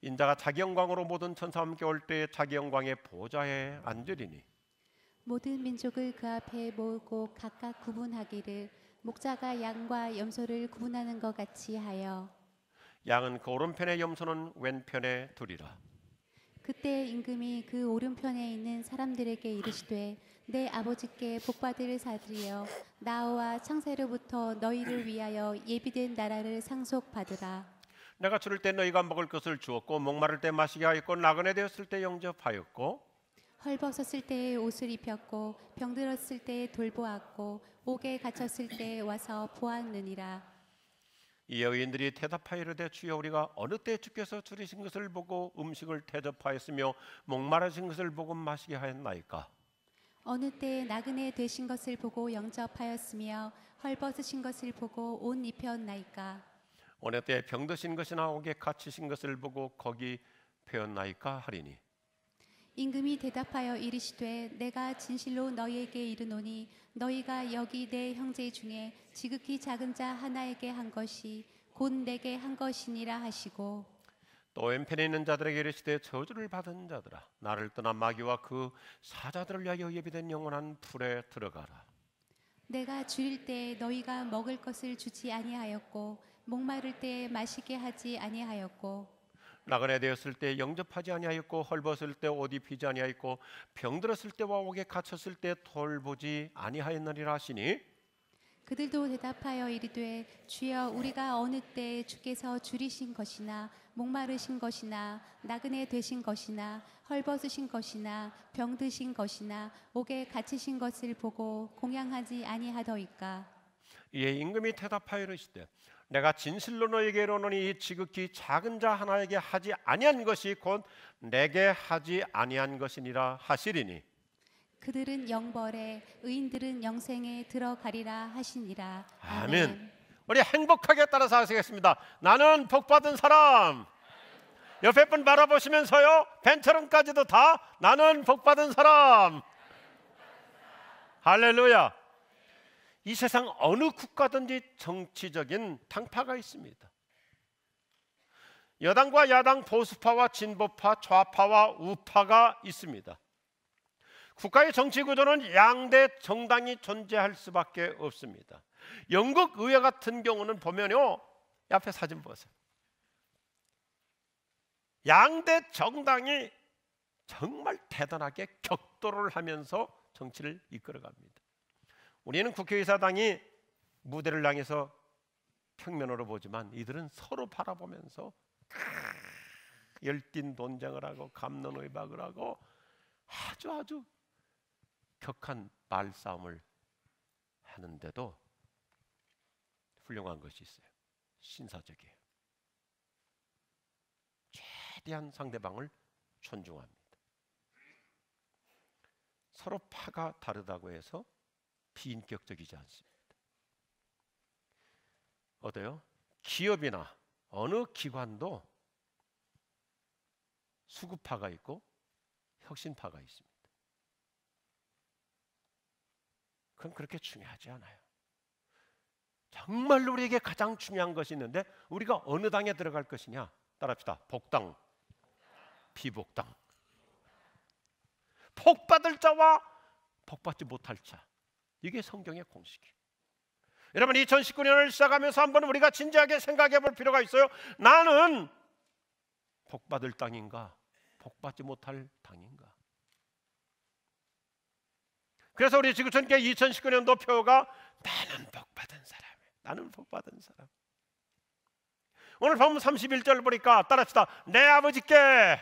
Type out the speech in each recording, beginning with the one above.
인자가 자기 영광으로 모든 천사와 함께 올 때에 자기 영광의 보좌에 앉으리니 모든 민족을 그 앞에 모으고 각각 구분하기를 목자가 양과 염소를 구분하는 것 같이 하여 양은 그 오른편에 염소는 왼편에 두리라. 그때 임금이 그 오른편에 있는 사람들에게 이르시되 내 아버지께 복받을 사들이여 나와 창세로부터 너희를 위하여 예비된 나라를 상속받으라. 내가 추를 때 너희가 먹을 것을 주었고 목마를 때 마시게 하였고 나그네 되었을 때 영접하였고 헐벗었을 때에 옷을 입혔고 병들었을 때에 돌보았고 옥에 갇혔을 때에 와서 보았느니라. 이에 의인들이 대답하여 이르되 주여 우리가 어느 때 주께서 줄이신 것을 보고 음식을 대접하였으며 목마르신 것을 보고 마시게 하였나이까. 어느 때에 나그네 되신 것을 보고 영접하였으며 헐벗으신 것을 보고 옷 입혔나이까. 어느 때 병드신 것이나 옥에 갇히신 것을 보고 거기 배었나이까 하리니 임금이 대답하여 이르시되 내가 진실로 너희에게 이르노니 너희가 여기 내 형제 중에 지극히 작은 자 하나에게 한 것이 곧 내게 한 것이니라 하시고 또 왼편에 있는 자들에게 이르시되 저주를 받은 자들아 나를 떠난 마귀와 그 사자들을 위하여 예비된 영원한 불에 들어가라. 내가 줄일 때 너희가 먹을 것을 주지 아니하였고 목마를 때 마시게 하지 아니하였고 나그네 되었을 때 영접하지 아니하였고 헐벗을 때 옷 입히지 아니하였고 병들었을 때와 옥에 갇혔을 때 돌보지 아니하였느니라 하시니 그들도 대답하여 이르되 주여 우리가 어느 때 주께서 줄이신 것이나 목마르신 것이나 나그네 되신 것이나 헐벗으신 것이나 병드신 것이나 옥에 갇히신 것을 보고 공양하지 아니하더이까. 이에 임금이 대답하여 이르시되 내가 진실로 너에게 이르노니 이 지극히 작은 자 하나에게 하지 아니한 것이 곧 내게 하지 아니한 것이니라 하시리니 그들은 영벌에 의인들은 영생에 들어가리라 하시니라. 아멘. 우리 행복하게 따라서 하시겠습니다. 나는 복받은 사람. 옆에 분 바라보시면서요 벤처럼까지도 다 나는 복받은 사람. 할렐루야. 이 세상 어느 국가든지 정치적인 당파가 있습니다. 여당과 야당, 보수파와 진보파, 좌파와 우파가 있습니다. 국가의 정치 구조는 양대 정당이 존재할 수밖에 없습니다. 영국 의회 같은 경우는 보면요, 앞에 사진 보세요. 양대 정당이 정말 대단하게 격돌을 하면서 정치를 이끌어갑니다. 우리는 국회의사당이 무대를 향해서 평면으로 보지만 이들은 서로 바라보면서 열띤 논쟁을 하고 갑론의박을 하고 아주 격한 말싸움을 하는데도 훌륭한 것이 있어요. 신사적이에요. 최대한 상대방을 존중합니다. 서로 파가 다르다고 해서 비인격적이지 않습니다. 어때요? 기업이나 어느 기관도 수구파가 있고 혁신파가 있습니다. 그건 그렇게 중요하지 않아요. 정말로 우리에게 가장 중요한 것이 있는데 우리가 어느 당에 들어갈 것이냐? 따라합시다. 복당, 비복당. 복받을 자와 복받지 못할 자. 이게 성경의 공식이에요. 여러분 2019년을 시작하면서 한번 우리가 진지하게 생각해 볼 필요가 있어요. 나는 복받을 당인가? 복받지 못할 당인가? 그래서 우리 지구촌교회 2019년도 표가 나는 복받은 사람이에요. 나는 복받은 사람. 오늘 본문 31절 보니까 따라합시다. 내 아버지께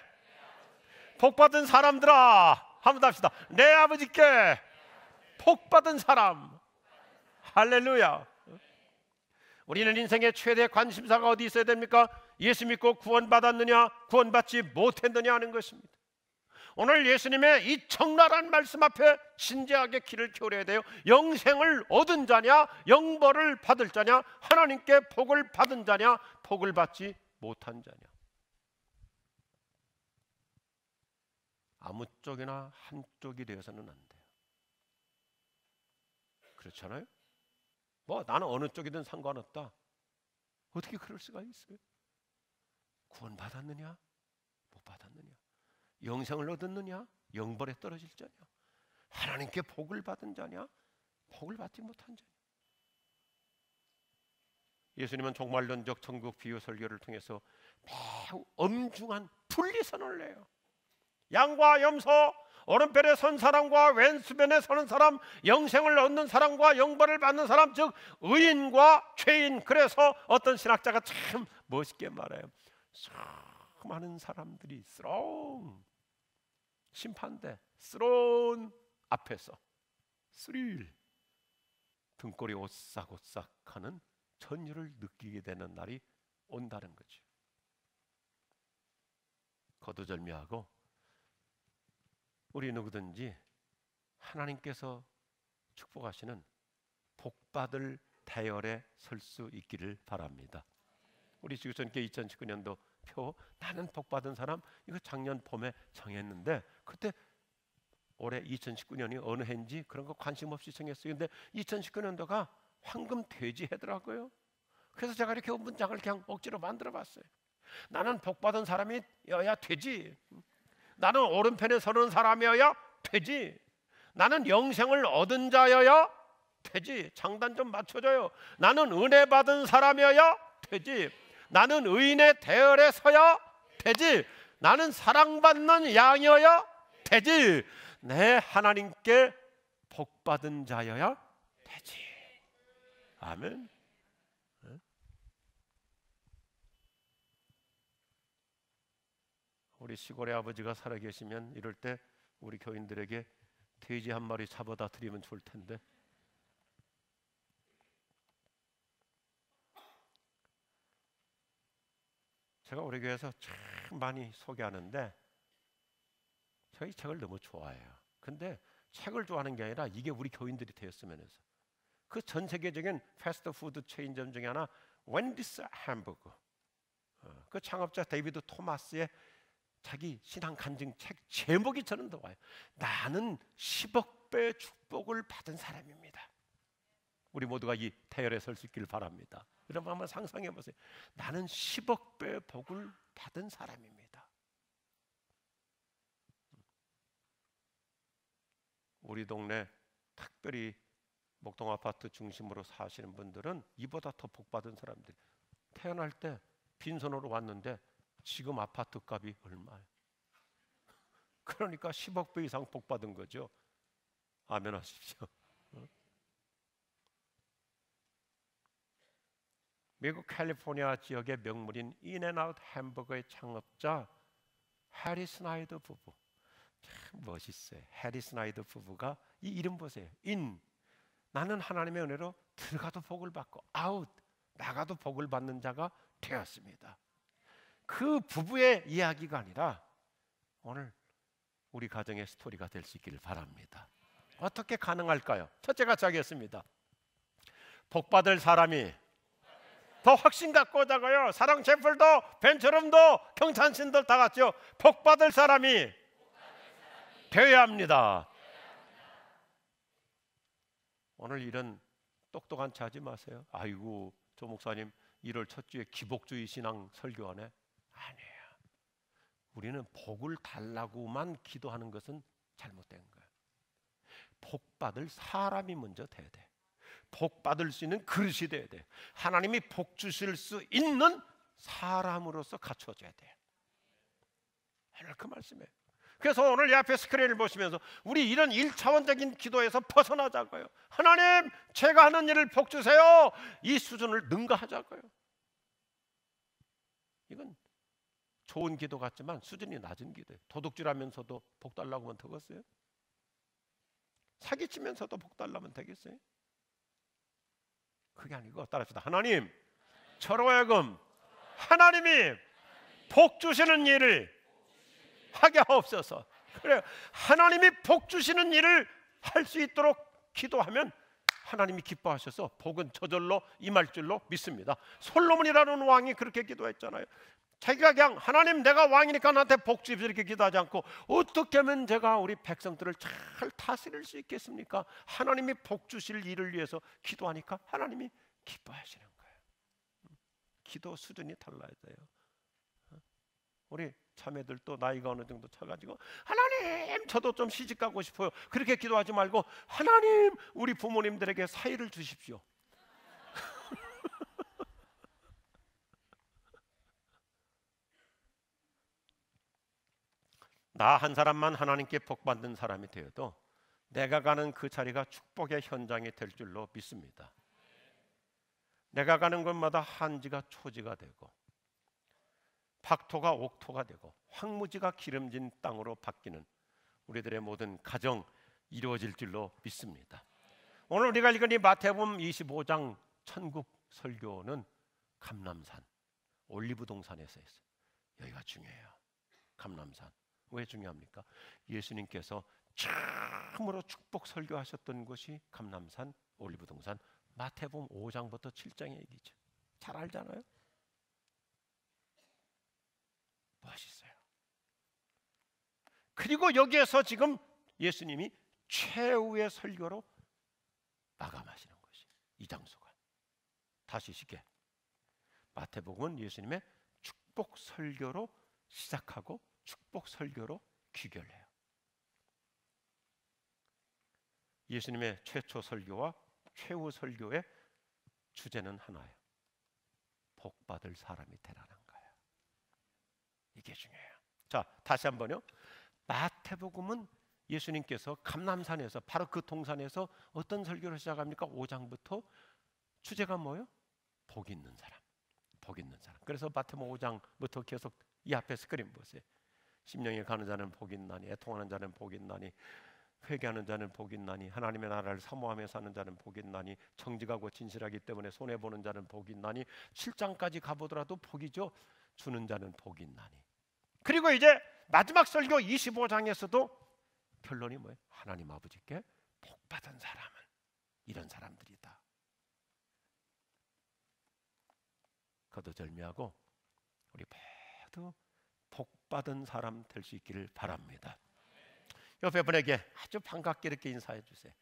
복받은 사람들아. 한번 더 합시다. 내 아버지께 복받은 사람. 할렐루야. 우리는 인생의 최대 관심사가 어디 있어야 됩니까? 예수 믿고 구원받았느냐 구원받지 못했느냐 하는 것입니다. 오늘 예수님의 이 적나라한 말씀 앞에 진지하게 귀를 기울여야 돼요. 영생을 얻은 자냐 영벌을 받을 자냐 하나님께 복을 받은 자냐 복을 받지 못한 자냐. 아무 쪽이나 한쪽이 되어서는 안 돼요. 그렇잖아요? 뭐 나는 어느 쪽이든 상관없다. 어떻게 그럴 수가 있어요? 구원받았느냐 받았느냐? 영생을 얻었느냐? 영벌에 떨어질 자냐? 하나님께 복을 받은 자냐? 복을 받지 못한 자냐? 예수님은 종말론적 천국 비유 설교를 통해서 매우 엄중한 분리선을 내요. 양과 염소, 오른편에 선 사람과 왼수변에 서는 사람, 영생을 얻는 사람과 영벌을 받는 사람, 즉 의인과 죄인. 그래서 어떤 신학자가 참 멋있게 말해요. 수많은 사람들이 스러운 심판대, 스러운 앞에서 스릴 등골이 오싹오싹하는 전율을 느끼게 되는 날이 온다는 거죠. 거두절미하고 우리 누구든지 하나님께서 축복하시는 복받을 대열에 설 수 있기를 바랍니다. 우리 지구촌교회 2019년도 표 나는 복받은 사람, 이거 작년 봄에 정했는데 그때 올해 2019년이 어느 해인지 그런 거 관심 없이 정했어요. 근데 2019년도가 황금 돼지 해더라고요. 그래서 제가 이렇게 문장을 그냥 억지로 만들어 봤어요. 나는 복받은 사람이어야 되지. 나는 오른편에 서는 사람이어야 되지. 나는 영생을 얻은 자여야 되지. 장단 좀 맞춰줘요. 나는 은혜 받은 사람이어야 되지. 나는 의인의 대열에 서야 되지. 나는 사랑받는 양이어야 되지. 내 하나님께 복받은 자여야 되지. 아멘. 우리 시골의 아버지가 살아계시면 이럴 때 우리 교인들에게 돼지 한 마리 잡아다 드리면 좋을 텐데. 제가 우리 교회에서 참 많이 소개하는데 저희 책을 너무 좋아해요. 근데 책을 좋아하는 게 아니라 이게 우리 교인들이 되었으면 해서. 그 전 세계적인 패스트푸드 체인점 중에 하나 웬디스 햄버거. 그 창업자 데이비드 토마스의 자기 신앙 간증 책 제목이 저는 더 와요. 나는 10억 배 축복을 받은 사람입니다. 우리 모두가 이 대열에 설 수 있기를 바랍니다. 여러분 한번 상상해 보세요. 나는 10억 배 복을 받은 사람입니다. 우리 동네 특별히 목동 아파트 중심으로 사시는 분들은 이보다 더 복 받은 사람들. 태어날 때 빈손으로 왔는데 지금 아파트 값이 얼마예요? 그러니까 10억 배 이상 복 받은 거죠. 아멘 하십시오. 미국 캘리포니아 지역의 명물인 인앤아웃 햄버거의 창업자 해리 스나이더 부부. 참 멋있어요. 해리 스나이더 부부가 이 이름 보세요. 인, 나는 하나님의 은혜로 들어가도 복을 받고 아웃, 나가도 복을 받는 자가 되었습니다. 그 부부의 이야기가 아니라 오늘 우리 가정의 스토리가 될 수 있기를 바랍니다. 어떻게 가능할까요? 첫째 같이 하겠습니다. 복받을 사람이 더 확신 갖고 자고요. 사랑 제플도 벤처럼도 경찬신들 다 같이요. 복받을 사람이 되어야 합니다. 오늘 이런 똑똑한 차 하지 마세요. 아이고 조 목사님 1월 첫 주에 기복주의 신앙 설교하네. 아니에요. 우리는 복을 달라고만 기도하는 것은 잘못된 거예요. 복 받을 사람이 먼저 돼야 돼. 복 받을 수 있는 그릇이 돼야 돼. 하나님이 복 주실 수 있는 사람으로서 갖춰져야 돼. 오늘 그 말씀이에요. 그래서 오늘 이 앞에 스크린을 보시면서 우리 이런 1차원적인 기도에서 벗어나자고요. 하나님 제가 하는 일을 복 주세요. 이 수준을 능가하자고요. 이건 좋은 기도 같지만 수준이 낮은 기도예요. 도둑질하면서도 복 달라고 하면 되겠어요? 사기치면서도 복 달라면 되겠어요? 그게 아니고 따라합시다. 하나님 저로 하여금 하나님이 복 주시는 일을 하게 하옵소서. 그래요. 하나님이 복 주시는 일을 할 수 있도록 기도하면 하나님이 기뻐하셔서 복은 저절로 임할 줄로 믿습니다. 솔로몬이라는 왕이 그렇게 기도했잖아요. 자기가 그냥 하나님 내가 왕이니까 나한테 복 주십시오 이렇게 기도하지 않고 어떻게 하면 제가 우리 백성들을 잘 다스릴 수 있겠습니까? 하나님이 복 주실 일을 위해서 기도하니까 하나님이 기뻐하시는 거예요. 기도 수준이 달라야 돼요. 우리 자매들도 나이가 어느 정도 차가지고 하나님 저도 좀 시집 가고 싶어요. 그렇게 기도하지 말고 하나님 우리 부모님들에게 사이를 주십시오. 나 한 사람만 하나님께 복받는 사람이 되어도 내가 가는 그 자리가 축복의 현장이 될 줄로 믿습니다. 내가 가는 곳마다 한지가 초지가 되고 박토가 옥토가 되고 황무지가 기름진 땅으로 바뀌는 우리들의 모든 가정 이루어질 줄로 믿습니다. 오늘 우리가 읽은 이 마태복음 25장 천국 설교는 감람산 올리브 동산에서 했어요. 여기가 중요해요. 감람산. 왜 중요합니까? 예수님께서 참으로 축복 설교하셨던 곳이 감람산 올리브 동산, 마태복음 5장부터 7장의 얘기죠. 잘 알잖아요. 멋있어요. 그리고 여기에서 지금 예수님이 최후의 설교로 마감하시는 것이 이 장소가. 다시 쉽게 마태복음은 예수님의 축복 설교로 시작하고 축복 설교로 귀결해요. 예수님의 최초 설교와 최후 설교의 주제는 하나예요. 복받을 사람이 되라는 거예요. 이게 중요해요. 자, 다시 한번요. 마태복음은 예수님께서 감람산에서 바로 그 동산에서 어떤 설교를 시작합니까? 5장부터 주제가 뭐예요? 복 있는 사람. 복 있는 사람. 그래서 마태복음 5장부터 계속 이 앞에 스크린 보세요. 심령에 가는 자는 복이 있나니, 애통하는 자는 복이 있나니, 회개하는 자는 복이 있나니, 하나님의 나라를 사모하며 사는 자는 복이 있나니, 정직하고 진실하기 때문에 손해보는 자는 복이 있나니, 7장까지 가보더라도 복이죠. 주는 자는 복이 있나니. 그리고 이제 마지막 설교 25장에서도 결론이 뭐예요? 하나님 아버지께 복받은 사람은 이런 사람들이다. 거두절미하고 우리 모두 복받은 사람 될 수 있기를 바랍니다. 옆에 분에게 아주 반갑게 이렇게 인사해 주세요.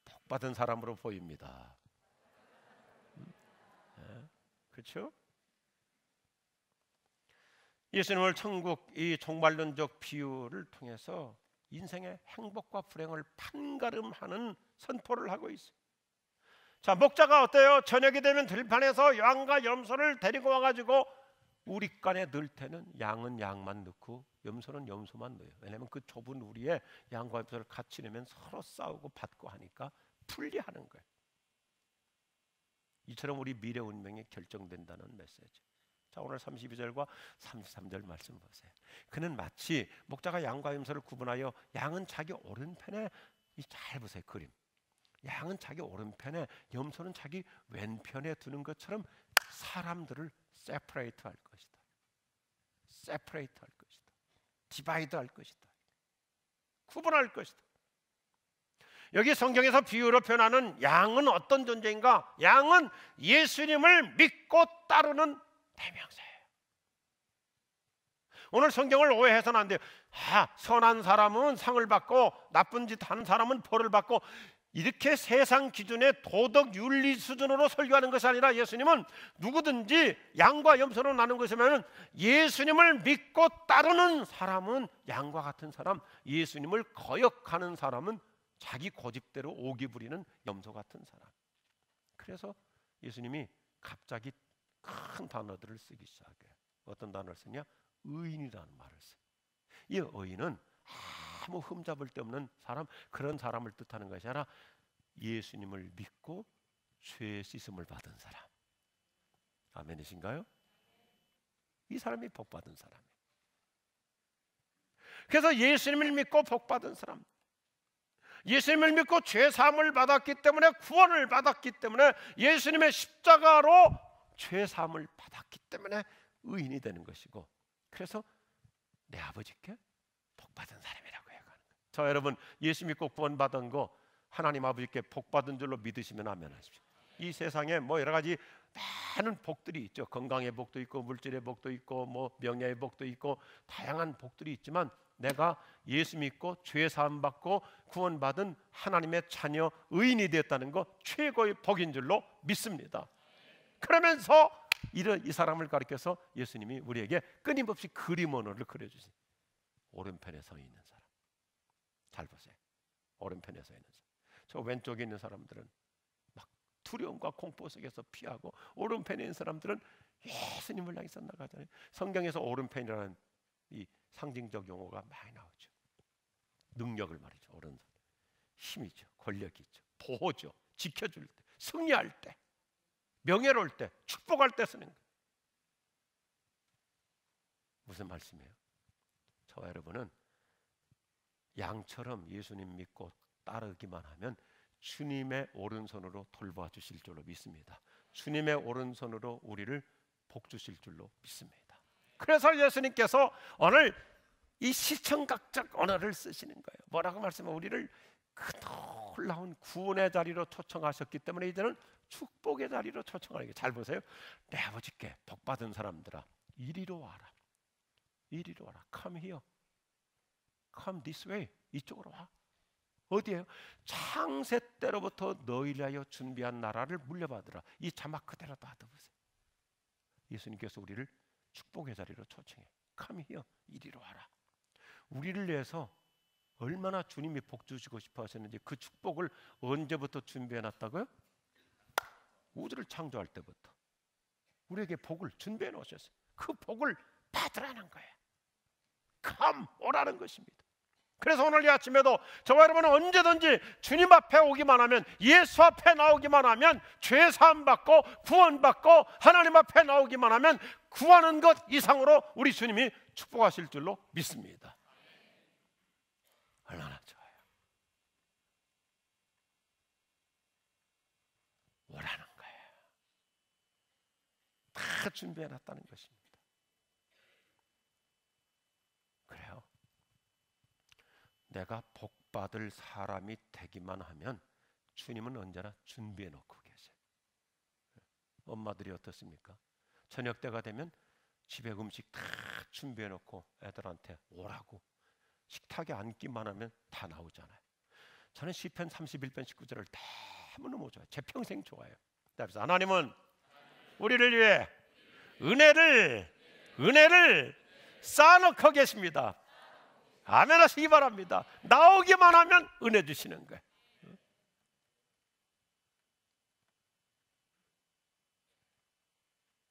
복받은 사람으로 보입니다. 네, 그렇죠? 예수님을 천국 이 종말론적 비유를 통해서 인생의 행복과 불행을 판가름하는 선포를 하고 있어요. 자, 목자가 어때요? 저녁이 되면 들판에서 양과 염소를 데리고 와가지고 우리간에 넣을 때는 양은 양만 넣고 염소는 염소만 넣어요. 왜냐하면 그 좁은 우리에 양과 염소를 같이 넣으면 서로 싸우고 받고 하니까 분리하는 거예요. 이처럼 우리 미래 운명이 결정된다는 메시지. 자, 오늘 32절과 33절 말씀 보세요. 그는 마치 목자가 양과 염소를 구분하여 양은 자기 오른편에, 잘 보세요 그림. 양은 자기 오른편에 염소는 자기 왼편에 두는 것처럼 사람들을 세퍼레이트 할 것이다. 세퍼레이트 할 것이다. 디바이드 할 것이다. 구분할 것이다. 여기 성경에서 비유로 표현하는 양은 어떤 존재인가? 양은 예수님을 믿고 따르는 대명사예요. 오늘 성경을 오해해서는 안 돼요. 선한 사람은 상을 받고 나쁜 짓 하는 사람은 벌을 받고 이렇게 세상 기준의 도덕 윤리 수준으로 설교하는 것이 아니라 예수님은 누구든지 양과 염소로 나눈 것이면 예수님을 믿고 따르는 사람은 양과 같은 사람, 예수님을 거역하는 사람은 자기 고집대로 오기 부리는 염소 같은 사람. 그래서 예수님이 갑자기 큰 단어들을 쓰기 시작해요. 어떤 단어를 쓰냐? 의인이라는 말을 써요. 이 의인은 아무 흠잡을 데 없는 사람, 그런 사람을 뜻하는 것이 아니라 예수님을 믿고 죄 씻음을 받은 사람. 아멘이신가요? 이 사람이 복받은 사람이에요. 그래서 예수님을 믿고 복받은 사람, 예수님을 믿고 죄 사함을 받았기 때문에, 구원을 받았기 때문에, 예수님의 십자가로 죄 사함을 받았기 때문에 의인이 되는 것이고, 그래서 내 아버지께 복받은 사람이라고 해요. 저 여러분, 예수 믿고 구원받은 거 하나님 아버지께 복받은 줄로 믿으시면 아멘 하십시오. 이 세상에 뭐 여러 가지 많은 복들이 있죠. 건강의 복도 있고, 물질의 복도 있고, 뭐 명예의 복도 있고, 다양한 복들이 있지만 내가 예수 믿고 죄 사함 받고 구원받은 하나님의 자녀 의인이 되었다는 거 최고의 복인 줄로 믿습니다. 그러면서 이런 이 사람을 가리켜서 예수님이 우리에게 끊임없이 그림 언어를 그려주신 오른편에 서 있는 사람. 잘 보세요. 오른편에 서 있는 사람. 저 왼쪽에 있는 사람들은 막 두려움과 공포 속에서 피하고, 오른편에 있는 사람들은 예수님을 향해서 나가잖아요. 성경에서 오른편이라는 이 상징적 용어가 많이 나오죠. 능력을 말이죠. 오른손. 힘이죠. 권력이죠. 보호죠. 지켜줄 때, 승리할 때, 명예로울 때, 축복할 때 쓰는 거예요. 무슨 말씀이에요? 저와 여러분은 양처럼 예수님 믿고 따르기만 하면 주님의 오른손으로 돌봐 주실 줄로 믿습니다. 주님의 오른손으로 우리를 복 주실 줄로 믿습니다. 그래서 예수님께서 오늘 이 시청각적 언어를 쓰시는 거예요. 뭐라고 말씀하면 우리를 그 놀라운 구원의 자리로 초청하셨기 때문에 이제는 축복의 자리로 초청하는 게, 잘 보세요. 내 아버지께 복 받은 사람들아, 이리로 와라. 이리로 와라. Come here. Come this way. 이쪽으로 와. 어디에요? 창세 때로부터 너희를 위하여 준비한 나라를 물려받으라. 이 자막 그대로 놔둬보세요. 예수님께서 우리를 축복의 자리로 초청해. Come here. 이리로 와라. 우리를 위해서 얼마나 주님이 복 주시고 싶어 하셨는지 그 축복을 언제부터 준비해 놨다고요? 우주를 창조할 때부터 우리에게 복을 준비해 놓으셨어요. 그 복을 받으라는 거예요. Come, 오라는 것입니다. 그래서 오늘 이 아침에도 저와 여러분은 언제든지 주님 앞에 오기만 하면, 예수 앞에 나오기만 하면 죄 사함 받고 구원 받고, 하나님 앞에 나오기만 하면 구하는 것 이상으로 우리 주님이 축복하실 줄로 믿습니다. 얼마나 좋아요. 오라는 거예요. 다 준비해 놨다는 것입니다. 그래요. 내가 복 받을 사람이 되기만 하면 주님은 언제나 준비해 놓고 계세요. 엄마들이 어떻습니까? 저녁 때가 되면 집에 음식 다 준비해 놓고 애들한테 오라고, 식탁에 앉기만 하면 다 나오잖아요. 저는 시편 31편 19절을 너무너무 좋아해요. 제 평생 좋아해요. 그래서 하나님은 우리를 위해 은혜를 쌓아놓고 계십니다. 아멘 하시기 바랍니다. 나오기만 하면 은혜 주시는 거예요.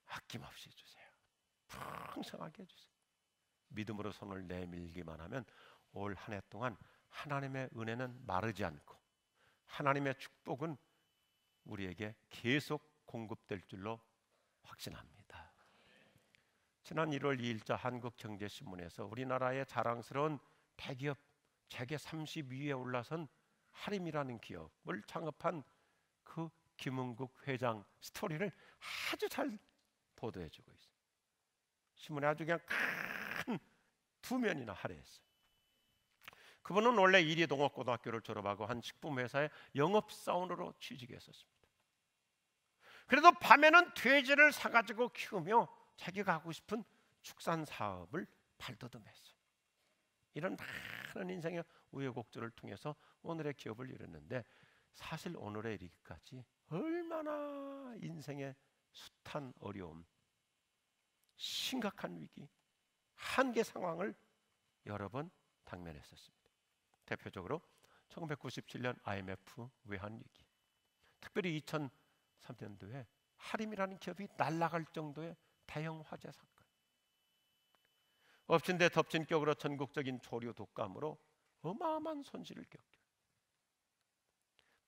아낌없이 주세요. 풍성하게 해주세요. 믿음으로 손을 내밀기만 하면 올 한 해 동안 하나님의 은혜는 마르지 않고 하나님의 축복은 우리에게 계속 공급될 줄로 확신합니다. 지난 1월 2일자 한국경제신문에서 우리나라의 자랑스러운 대기업 세계 32위에 올라선 하림이라는 기업을 창업한 그 김은국 회장 스토리를 아주 잘 보도해주고 있어요. 신문에 아주 그냥 큰 두 면이나 할애했어요. 그분은 원래 이리동업고등학교를 졸업하고 한 식품회사의 영업사원으로 취직했었습니다. 그래도 밤에는 돼지를 사가지고 키우며 자기가 하고 싶은 축산 사업을 발돋움했어요. 이런 많은 인생의 우여곡절을 통해서 오늘의 기업을 이뤘는데, 사실 오늘에 이르기까지 얼마나 인생의 숱한 어려움, 심각한 위기, 한계 상황을 여러 번 당면했었습니다. 대표적으로 1997년 IMF 외환위기, 특별히 2003년도에 하림이라는 기업이 날아갈 정도의 대형 화재 사건, 엎친 데 덮친 격으로 전국적인 조류 독감으로 어마어마한 손실을 겪죠.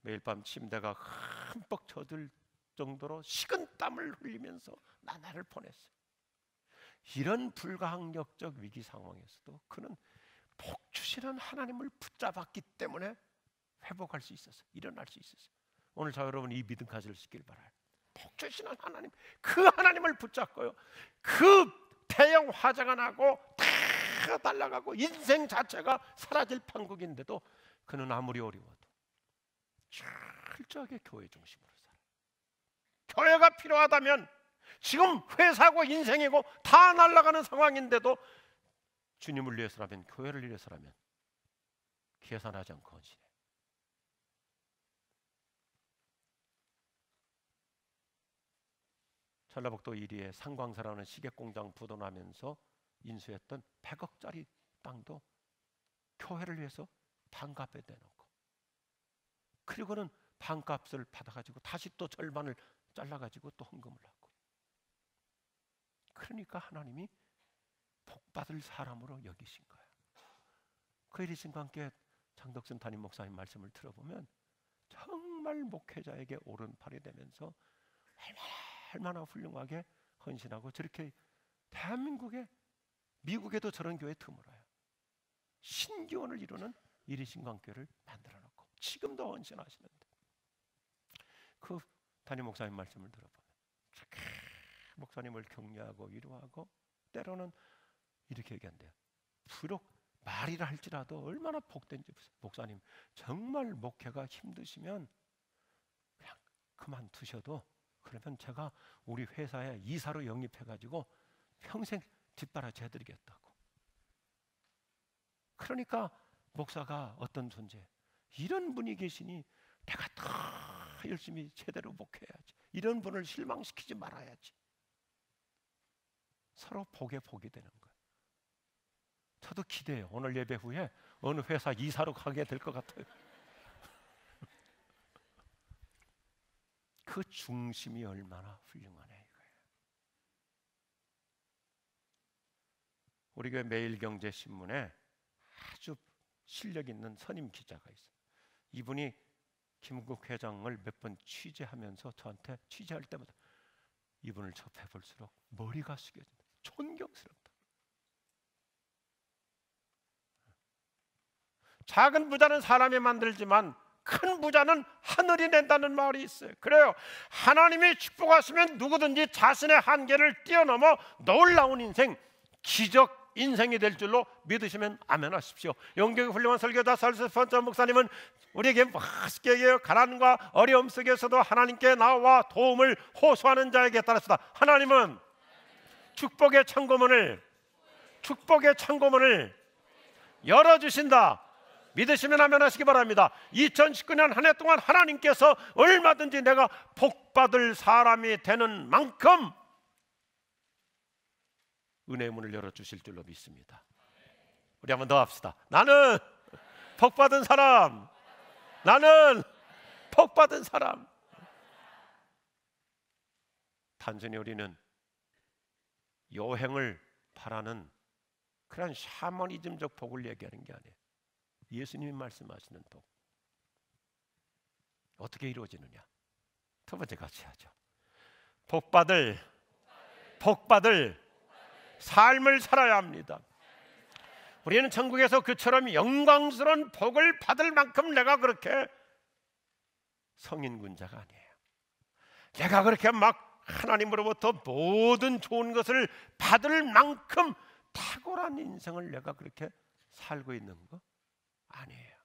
매일 밤 침대가 흠뻑 젖을 정도로 식은땀을 흘리면서 나날을 보냈어요. 이런 불가항력적 위기 상황에서도 그는 복 주시는 하나님을 붙잡았기 때문에 회복할 수 있었어요. 일어날 수 있었어요. 오늘 저 여러분 이 믿음 가지시길 바라요. 복 주시는 하나님, 그 하나님을 붙잡고요, 그 대형 화재가 나고 다 날아가고 인생 자체가 사라질 판국인데도 그는 아무리 어려워도 철저하게 교회 중심으로 살아요. 교회가 필요하다면, 지금 회사고 인생이고 다 날아가는 상황인데도 주님을 위해서라면, 교회를 위해서라면 계산하지 않고 헌신해. 전라북도 이리에 상광사라는 시계공장 부도나면서 인수했던 100억짜리 땅도 교회를 위해서 반값에 내놓고, 그리고는 반값을 받아가지고 다시 또 절반을 잘라가지고 또 헌금을 하고. 그러니까 하나님이 복받을 사람으로 여기신 거예요. 그 일이신과 함께 장덕순 담임 목사님 말씀을 들어보면 정말 목회자에게 오른팔이 되면서 얼마나 훌륭하게 헌신하고, 저렇게 대한민국에, 미국에도 저런 교회 드물어요. 신기원을 이루는 이리신광교회를 만들어 놓고 지금도 헌신하시는데, 그 담임 목사님 말씀을 들어보면 목사님을 격려하고 위로하고, 때로는 이렇게 얘기한대요. 비록 말이라 할지라도 얼마나 복된지 보세요. 목사님 정말 목회가 힘드시면 그냥 그만두셔도, 그러면 제가 우리 회사에 이사로 영입해가지고 평생 뒷바라지 해드리겠다고. 그러니까 목사가 어떤 존재, 이런 분이 계시니 내가 더 열심히 제대로 목회해야지, 이런 분을 실망시키지 말아야지. 서로 복에 복이 되는 거예요. 저도 기대해요. 오늘 예배 후에 어느 회사 이사로 가게 될 것 같아요. 그 중심이 얼마나 훌륭하네 이거예요. 우리 교회 매일경제신문에 아주 실력 있는 선임 기자가 있어요. 이분이 김국 회장을 몇 번 취재하면서 저한테 취재할 때마다 이분을 접해 볼수록 머리가 숙여진다. 존경스럽다. 작은 부자는 사람이 만들지만 큰 부자는 하늘이 낸다는 말이 있어요. 그래요. 하나님이 축복하시면 누구든지 자신의 한계를 뛰어넘어 놀라운 인생, 기적 인생이 될 줄로 믿으시면 아멘 하십시오. 영적이 훌륭한 설교자 설세펀처 목사님은 우리에게 맛있게 얘기해요. 가난과 어려움 속에서도 하나님께 나와 도움을 호소하는 자에게 따라서다. 하나님은 축복의 창고문을 열어주신다. 믿으시면 아멘 하시기 바랍니다. 2019년 한 해 동안 하나님께서 얼마든지 내가 복받을 사람이 되는 만큼 은혜의 문을 열어주실 줄로 믿습니다. 우리 한번 더 합시다. 나는 복받은 사람. 나는 복받은 사람. 단순히 우리는 여행을 바라는 그런 샤머니즘적 복을 얘기하는 게 아니에요. 예수님이 말씀하시는 복, 어떻게 이루어지느냐? 두 번째 같이 하죠. 복받을 삶을 살아야 합니다. 우리는 천국에서 그처럼 영광스러운 복을 받을 만큼 내가 그렇게 성인군자가 아니에요. 내가 그렇게 막 하나님으로부터 모든 좋은 것을 받을 만큼 탁월한 인생을 내가 그렇게 살고 있는 거 아니에요.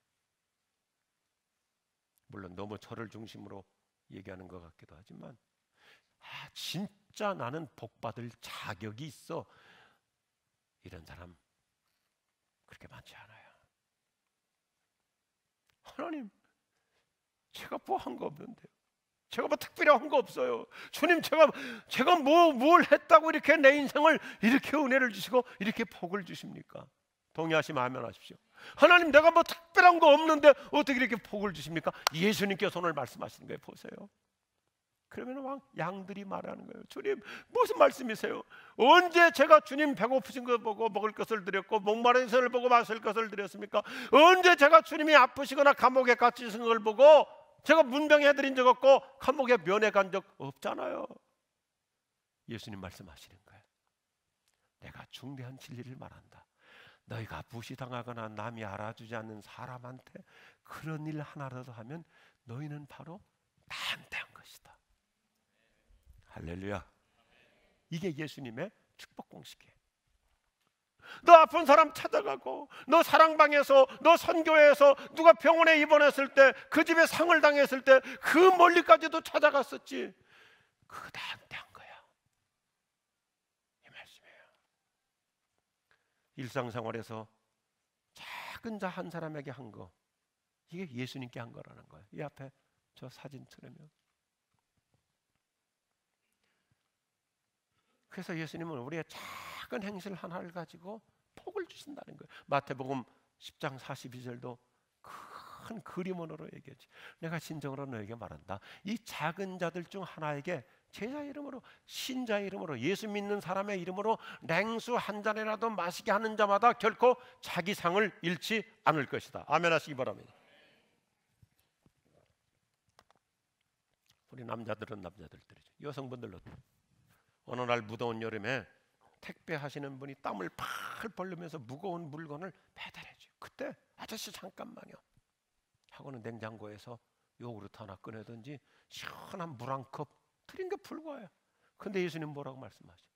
물론 너무 저를 중심으로 얘기하는 것 같기도 하지만, 진짜 나는 복받을 자격이 있어, 이런 사람 그렇게 많지 않아요. 하나님, 제가 뭐 한 거 없는데요. 제가 뭐 특별히 한 거 없어요. 주님, 제가 뭘 했다고 이렇게 내 인생을 이렇게 은혜를 주시고 이렇게 복을 주십니까? 동의하시면 아멘 하십시오. 하나님, 내가 뭐 특별한 거 없는데 어떻게 이렇게 복을 주십니까? 예수님께서 오늘 말씀하시는 거예요. 보세요. 그러면 양들이 말하는 거예요. 주님, 무슨 말씀이세요? 언제 제가 주님 배고프신 거 보고 먹을 것을 드렸고 목마른 것을 보고 마실 것을 드렸습니까? 언제 제가 주님이 아프시거나 감옥에 갇히신 걸 보고 제가 문병해드린 적 없고 감옥에 면회 간 적 없잖아요. 예수님 말씀하시는 거예요. 내가 중대한 진리를 말한다. 너희가 무시당하거나 남이 알아주지 않는 사람한테 그런 일 하나라도 하면 너희는 바로 나한테 한 것이다. 할렐루야. 이게 예수님의 축복 공식이에요. 너 아픈 사람 찾아가고, 너 사랑방에서, 너 선교회에서 누가 병원에 입원했을 때, 그 집에 상을 당했을 때 그 멀리까지도 찾아갔었지. 그거 나한테 한 거야. 이 말씀이에요. 일상생활에서 작은 자 한 사람에게 한 거, 이게 예수님께 한 거라는 거예요. 이 앞에 저 사진 틀으면 그래서 예수님은 우리의 작은 행실 하나를 가지고 복을 주신다는 거예요. 마태복음 10장 42절도 큰 그림으로 얘기하지. 내가 진정으로 너에게 말한다. 이 작은 자들 중 하나에게 제자 이름으로, 신자 이름으로, 예수 믿는 사람의 이름으로 냉수 한 잔이라도 마시게 하는 자마다 결코 자기 상을 잃지 않을 것이다. 아멘 하시기 바랍니다. 우리 남자들은 남자들이죠. 여성분들도 어느 날 무더운 여름에 택배하시는 분이 땀을 팍 벌리면서 무거운 물건을 배달해줘요. 그때 아저씨 잠깐만요 하고는 냉장고에서 요구르트 하나 꺼내든지 시원한 물 한 컵 드린 게 불과해요. 근데 예수님 뭐라고 말씀하죠?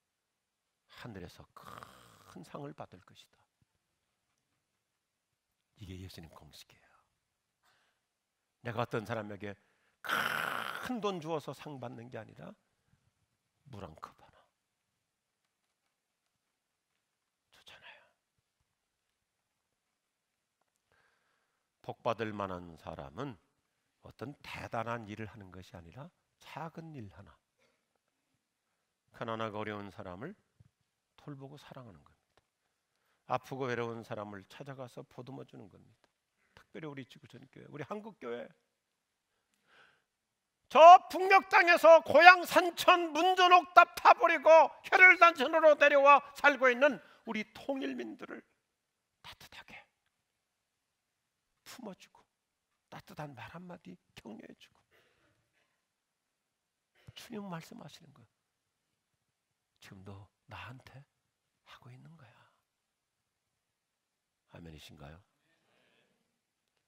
하늘에서 큰 상을 받을 것이다. 이게 예수님 공식이에요. 내가 어떤 사람에게 큰 돈 주어서 상 받는 게 아니라 물 한 컵 하나 좋잖아요. 복 받을 만한 사람은 어떤 대단한 일을 하는 것이 아니라 작은 일 하나, 가난하고 어려운 사람을 돌보고 사랑하는 겁니다. 아프고 외로운 사람을 찾아가서 보듬어 주는 겁니다. 특별히 우리 지구촌교회, 우리 한국교회, 저 북녘 땅에서 고향 산천 문전옥 다 파버리고 혈혈단천으로 내려와 살고 있는 우리 통일민들을 따뜻하게 품어주고 따뜻한 말 한마디 격려해주고, 주님 말씀하시는 거예요. 지금 너 나한테 하고 있는 거야. 아멘이신가요?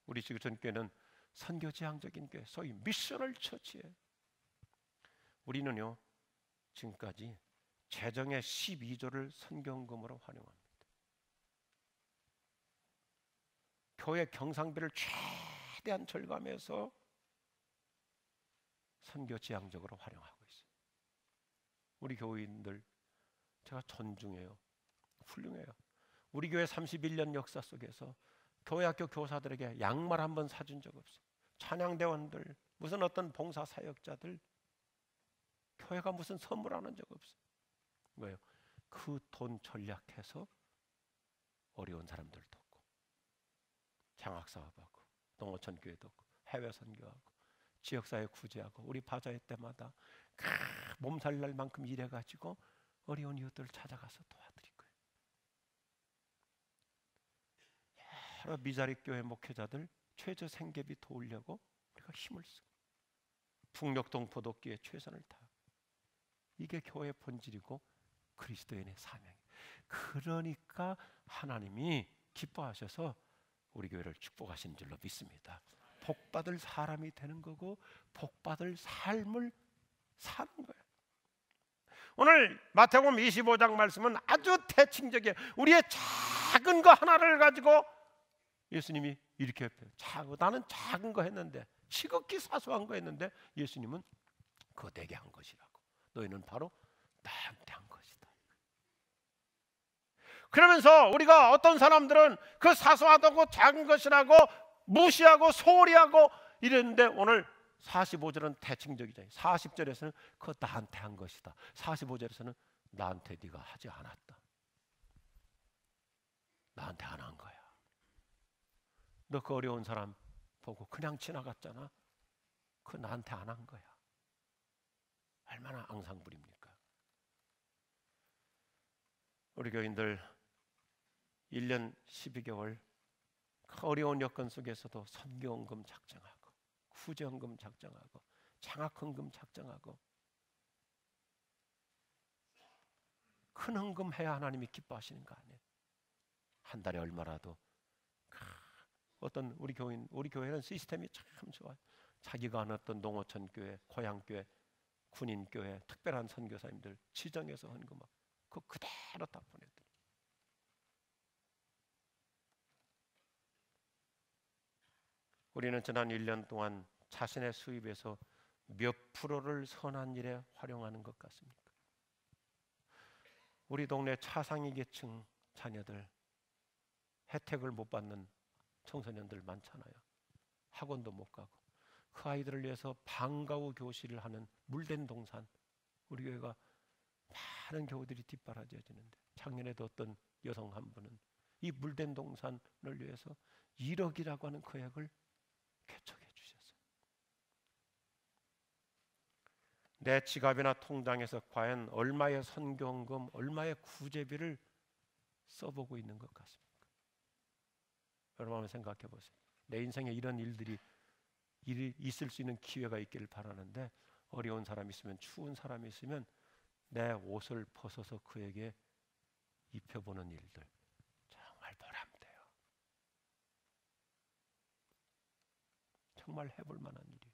우리 지구촌교회는 선교지향적인 교회, 소위 미셔널 처치예요. 우리는요 지금까지 재정의 12조를 선교헌금으로 활용합니다. 교회 경상비를 최대한 절감해서 선교지향적으로 활용하고 있어요. 우리 교인들 제가 존중해요. 훌륭해요. 우리 교회 31년 역사 속에서 교회학교 교사들에게 양말 한 번 사준 적 없어요. 찬양대원들, 무슨 어떤 봉사사역자들 교회가 무슨 선물하는 적 없어요. 왜요? 그 돈 전략해서 어려운 사람들 돕고, 장학사업하고, 농어촌 교회 돕고, 해외 선교하고, 지역사회 구제하고, 우리 바자회 때마다 몸살 날 만큼 일해가지고 어려운 이웃들을 찾아가서 도와드릴 거예요. 여러 미자립 교회 목회자들 최저 생계비 도우려고 우리가 힘을 쓰고, 북녘동 보도교회 최선을 다하고, 이게 교회의 본질이고 그리스도인의 사명이에요. 그러니까 하나님이 기뻐하셔서 우리 교회를 축복하신 줄로 믿습니다. 복받을 사람이 되는 거고 복받을 삶을 사는 거예요. 오늘 마태복음 25장 말씀은 아주 대칭적이에요. 우리의 작은 거 하나를 가지고 예수님이 이렇게 작은, 나는 작은 거 했는데, 지극히 사소한 거 했는데 예수님은 거대하게 한 것이라고. 너희는 바로 나한테 한 것이다. 그러면서 우리가 어떤 사람들은 그 사소하다고 작은 것이라고 무시하고 소홀히 하고 이랬는데, 오늘 45절은 대칭적이잖아요. 40절에서는 그거 나한테 한 것이다. 45절에서는 나한테 네가 하지 않았다. 나한테 안 한 거야. 너 그 어려운 사람 보고 그냥 지나갔잖아. 그거 나한테 안 한 거야. 얼마나 앙상블입니까? 우리 교인들 1년 12개월 그 어려운 여건 속에서도 선교헌금 작정하고, 후재헌금 작정하고, 장학헌금 작정하고, 큰 헌금 해야 하나님이 기뻐하시는 거 아니에요? 한 달에 얼마라도. 어떤 우리 교회는 시스템이 참 좋아요. 자기가 아는 어떤 농어촌 교회, 고향 교회, 군인 교회, 특별한 선교사님들 지정해서 헌금하고 그거 그대로 다 보내드려요. 우리는 지난 1년 동안 자신의 수입에서 몇 프로를 선한 일에 활용하는 것 같습니까? 우리 동네 차상위 계층 자녀들 혜택을 못 받는 청소년들 많잖아요. 학원도 못 가고, 그 아이들을 위해서 방과 후 교실을 하는 물된 동산, 우리 교회가 많은 교우들이 뒷바라지어지는데, 작년에도 어떤 여성 한 분은 이 물된 동산을 위해서 1억이라고 하는 거액을 개척해 주셨어요. 내 지갑이나 통장에서 과연 얼마의 선교헌금, 얼마의 구제비를 써보고 있는 것 같습니까? 여러분 한번 생각해 보세요. 내 인생에 이런 일이 있을 수 있는 기회가 있기를 바라는데, 어려운 사람이 있으면, 추운 사람이 있으면 내 옷을 벗어서 그에게 입혀보는 일들, 정말 보람돼요. 정말 해볼 만한 일이에요.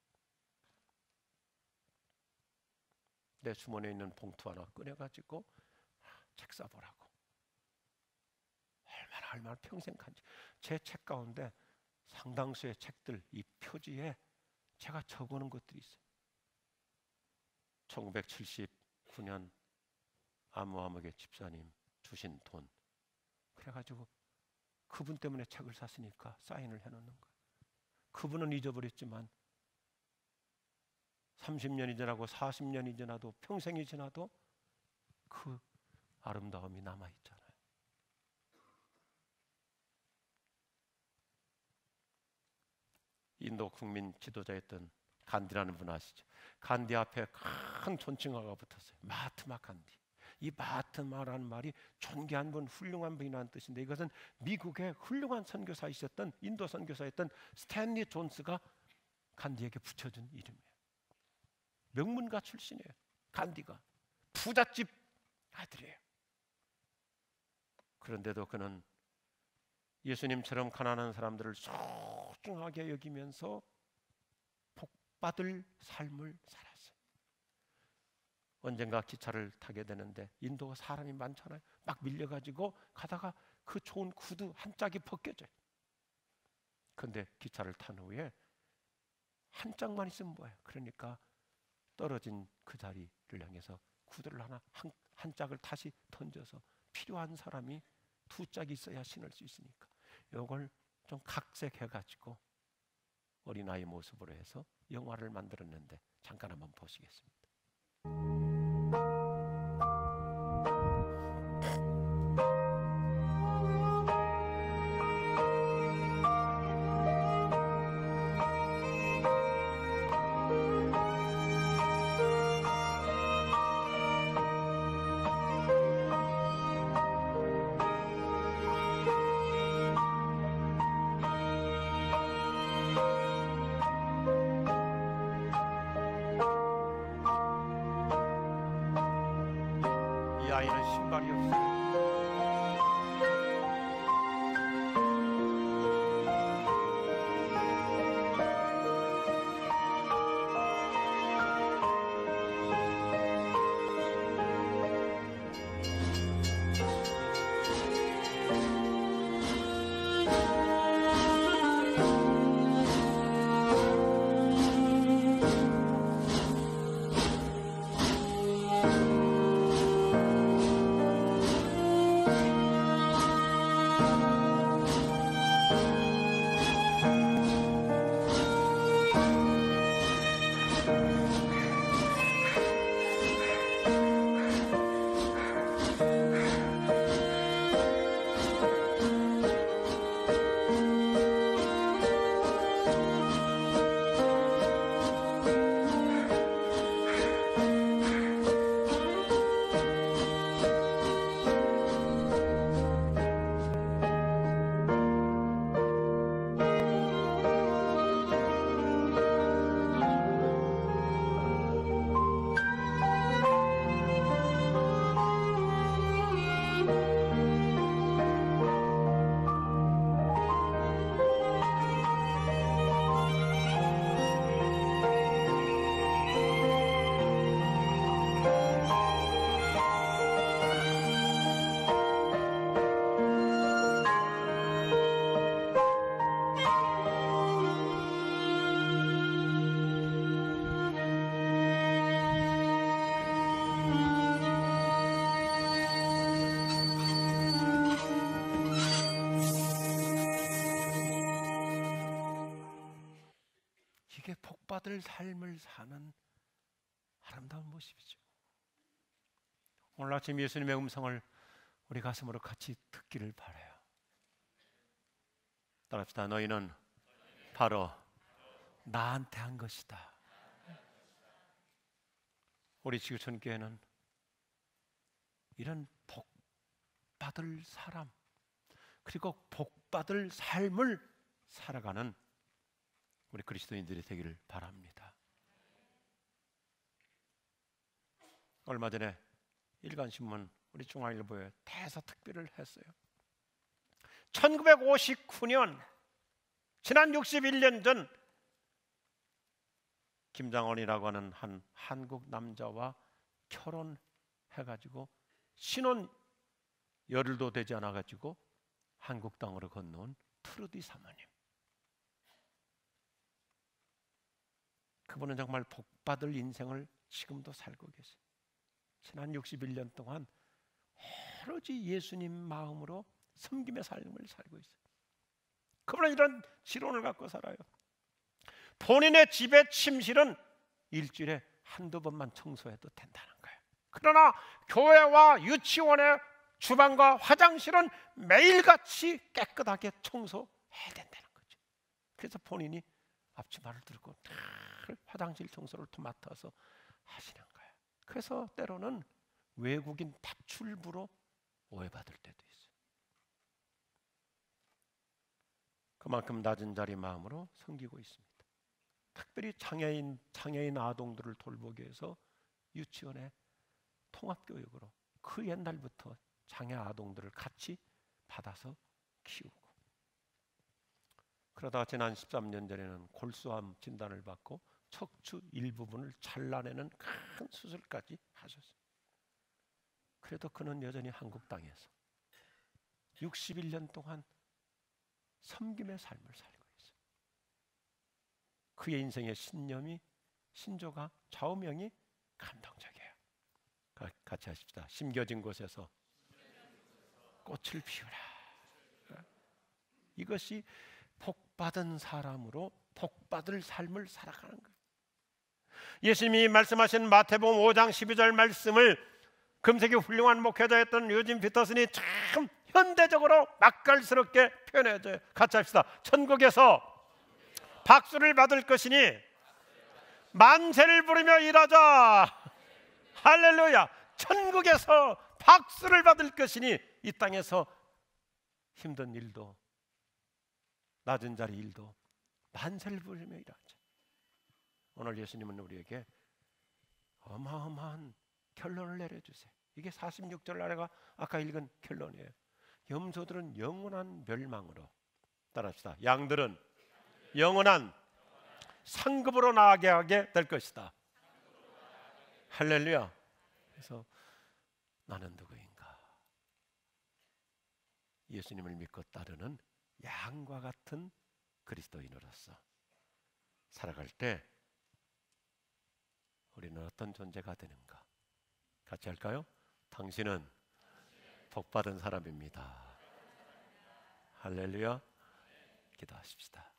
내 주머니에 있는 봉투 하나 꺼내가지고 책 사보라고. 얼마나 평생 간지. 제 책 가운데 상당수의 책들, 이 표지에 제가 적어놓은 것들이 있어요. 1979년 아무아무개 집사님 주신 돈, 그래가지고 그분 때문에 책을 샀으니까 사인을 해놓는 거예요. 그분은 잊어버렸지만 30년이 지나고 40년이 지나도, 평생이 지나도 그 아름다움이 남아있잖아요. 인도 국민 지도자였던 간디라는 분 아시죠? 간디 앞에 큰 존칭어가 붙었어요. 마하트마 간디. 이 마하트마라는 말이 존귀한 분, 훌륭한 분이라는 뜻인데, 이것은 미국의 훌륭한 선교사이셨던, 인도 선교사였던 스탠리 존스가 간디에게 붙여준 이름이에요. 명문가 출신이에요. 간디가 부잣집 아들이에요. 그런데도 그는 예수님처럼 가난한 사람들을 소중하게 여기면서 복받을 삶을 살았어요. 언젠가 기차를 타게 되는데, 인도가 사람이 많잖아요. 막 밀려가지고 가다가 그 좋은 구두 한 짝이 벗겨져요. 그런데 기차를 탄 후에 한 짝만 있으면 뭐예요? 그러니까 떨어진 그 자리를 향해서 구두를 한 짝을 다시 던져서, 필요한 사람이 두 짝이 있어야 신을 수 있으니까 이걸 좀 각색해가지고 어린아이 모습으로 해서 영화를 만들었는데, 잠깐 한번 보시겠습니다. 이 아이는 신발이 없어요. 이게 복받을 삶을 사는 아름다운 모습이죠. 오늘 아침 예수님의 음성을 우리 가슴으로 같이 듣기를 바라요. 따라합시다. 너희는 바로 나한테 한 것이다. 우리 지구촌교회는 이런 복받을 사람, 그리고 복받을 삶을 살아가는 우리 그리스도인들이 되기를 바랍니다. 얼마 전에 일간신문 우리 중앙일보에 대서특필을 했어요. 1959년, 지난 61년 전 김장원이라고 하는 한 한국 남자와 결혼해가지고 신혼 열흘도 되지 않아가지고 한국 땅으로 건너온 트루디 사모님. 그분은 정말 복받을 인생을 지금도 살고 계세요. 지난 61년 동안 오로지 예수님 마음으로 섬김의 삶을 살고 있어요. 그분은 이런 지론을 갖고 살아요. 본인의 집의 침실은 일주일에 한두 번만 청소해도 된다는 거예요. 그러나 교회와 유치원의 주방과 화장실은 매일같이 깨끗하게 청소해야 된다는 거죠. 그래서 본인이 앞치마를 들고 늘 화장실 청소를 맡아서 하시는 거예요. 그래서 때로는 외국인 탈출부로 오해받을 때도 있어요. 그만큼 낮은 자리 마음으로 섬기고 있습니다. 특별히 장애인 아동들을 돌보기 위해서 유치원의 통합교육으로 그 옛날부터 장애 아동들을 같이 받아서 키우고, 그러다 지난 13년 전에는 골수암 진단을 받고 척추 일부분을 잘라내는 큰 수술까지 하셨어요. 그래도 그는 여전히 한국 땅에서 61년 동안 섬김의 삶을 살고 있어요. 그의 인생의 신조가 좌우명이 감동적이에요. 같이 하십시다. 심겨진 곳에서 꽃을 피우라. 이것이 복받은 사람으로 복받을 삶을 살아가는 거예요. 예수님이 말씀하신 마태복음 5장 12절 말씀을 금세기 훌륭한 목회자였던 유진 피터슨이 참 현대적으로 맛깔스럽게 표현해줘요. 같이 합시다. 천국에서 박수를 받을 것이니 만세를 부르며 일하자. 할렐루야. 천국에서 박수를 받을 것이니 이 땅에서 힘든 일도 낮은 자리 일도 만세를 부르며 일하자. 오늘 예수님은 우리에게 어마어마한 결론을 내려주세요. 이게 46절 아래가 아까 읽은 결론이에요. 염소들은 영원한 멸망으로, 따라합시다. 양들은 영원한 상급으로 나아가게 될 것이다. 할렐루야. 그래서 나는 누구인가? 예수님을 믿고 따르는 양과 같은 그리스도인으로서 살아갈 때 우리는 어떤 존재가 되는가? 같이 할까요? 당신은 복받은 사람입니다. 할렐루야. 기도하십시다.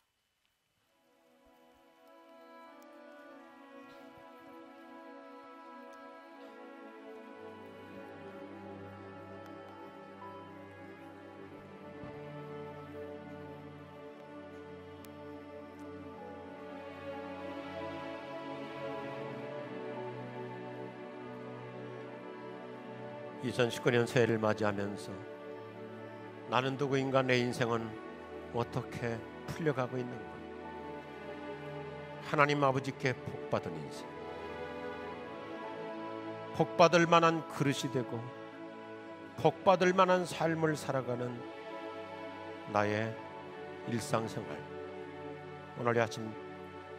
(2019년) 새해를 맞이하면서 나는 누구인가, 내 인생은 어떻게 풀려가고 있는가? 하나님 아버지께 복받은 인생, 복받을 만한 그릇이 되고 복받을 만한 삶을 살아가는 나의 일상생활, 오늘 아침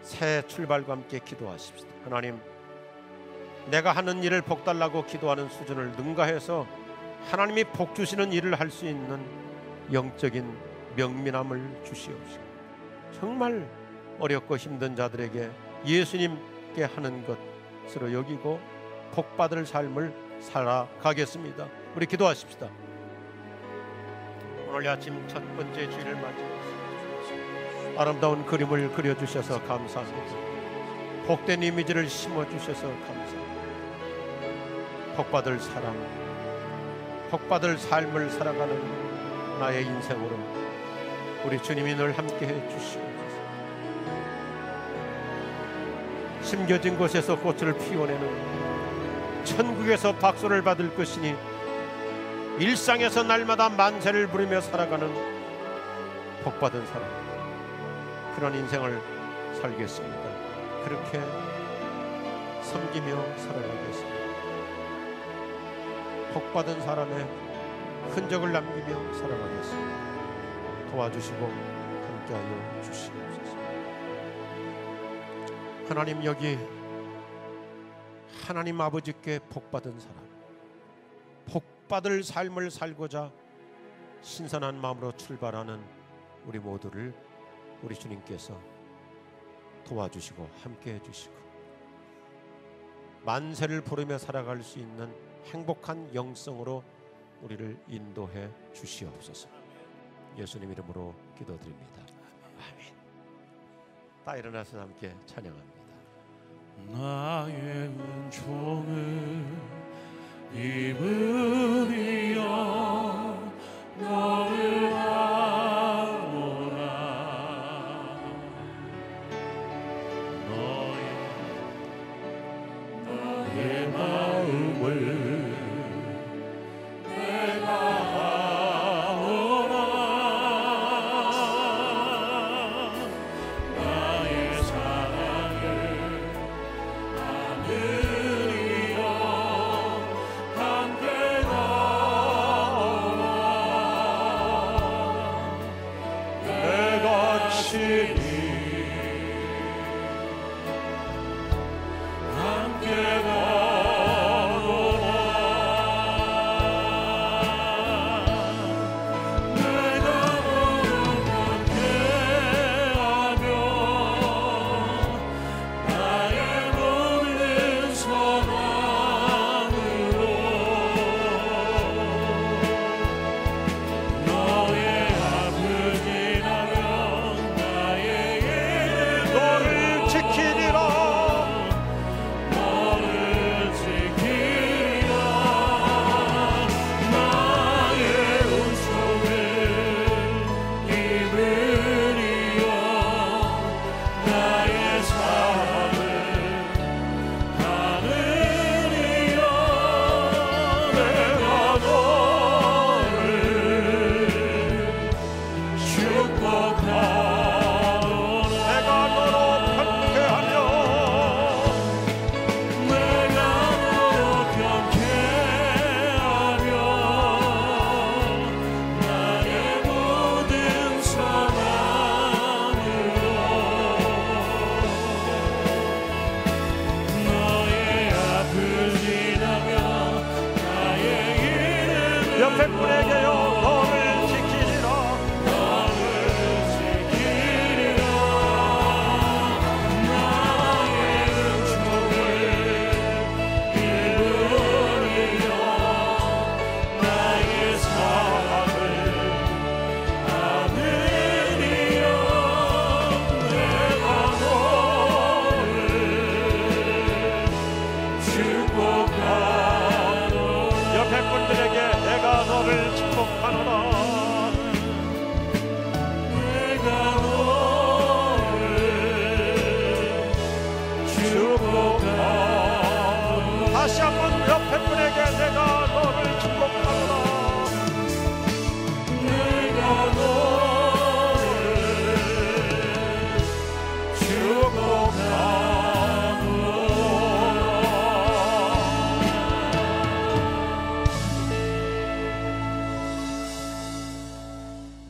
새 출발과 함께 기도하십시다. 하나님, 내가 하는 일을 복달라고 기도하는 수준을 능가해서 하나님이 복 주시는 일을 할 수 있는 영적인 명민함을 주시옵시고, 정말 어렵고 힘든 자들에게 예수님께 하는 것으로 여기고 복받을 삶을 살아가겠습니다. 우리 기도하십시다. 오늘 아침 첫 번째 주일을 맞이해서 아름다운 그림을 그려주셔서 감사합니다. 복된 이미지를 심어주셔서 감사합니다. 복받을 사랑, 복받을 삶을 살아가는 나의 인생으로 우리 주님이 늘 함께해 주시옵소서. 심겨진 곳에서 꽃을 피워내는 천국에서 박수를 받을 것이니 일상에서 날마다 만세를 부르며 살아가는 복받은 사람, 그런 인생을 살겠습니다. 그렇게 섬기며 살아가겠습니다. 복받은 사람의 흔적을 남기며 살아가겠습니다. 도와주시고 함께하여 주시옵소서. 하나님, 여기 하나님 아버지께 복받은 사람, 복받을 삶을 살고자 신선한 마음으로 출발하는 우리 모두를 우리 주님께서 도와주시고 함께해 주시고 만세를 부르며 살아갈 수 있는 행복한 영성으로 우리를 인도해 주시옵소서. 예수님 이름으로 기도드립니다. 아멘. 다 일어나서 함께 찬양합니다. 나의 은총을 입으리여 너를 하오라. 너의 마음을 옆에 분에게요 너를 지키리라. 나의 은총을 입으리여 나의 사랑을 안으리여 내가 너를 축복하노라. 옆에 분들에게 내가 너를 축복하노라. 내가 너를 축복하노라. 다시 한번 옆에 분에게 내가 너를 축복하노라. 내가 너를 축복하노라.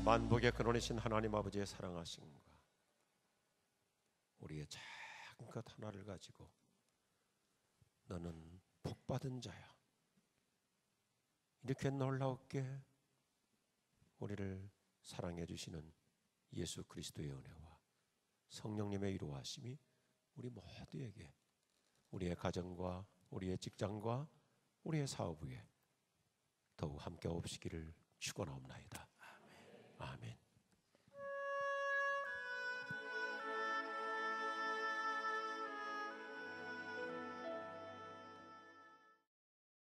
만복의 근원이신 하나님 아버지의 사랑하심과 우리의 작은 것 하나를 가지고 너는 복받은 자야, 이렇게 놀라웠게 우리를 사랑해 주시는 예수 그리스도의 은혜와 성령님의 이루하심이 우리 모두에게, 우리의 가정과 우리의 직장과 우리의 사업 위에 더욱 함께 없으기를 축원하옵나이다. 아멘.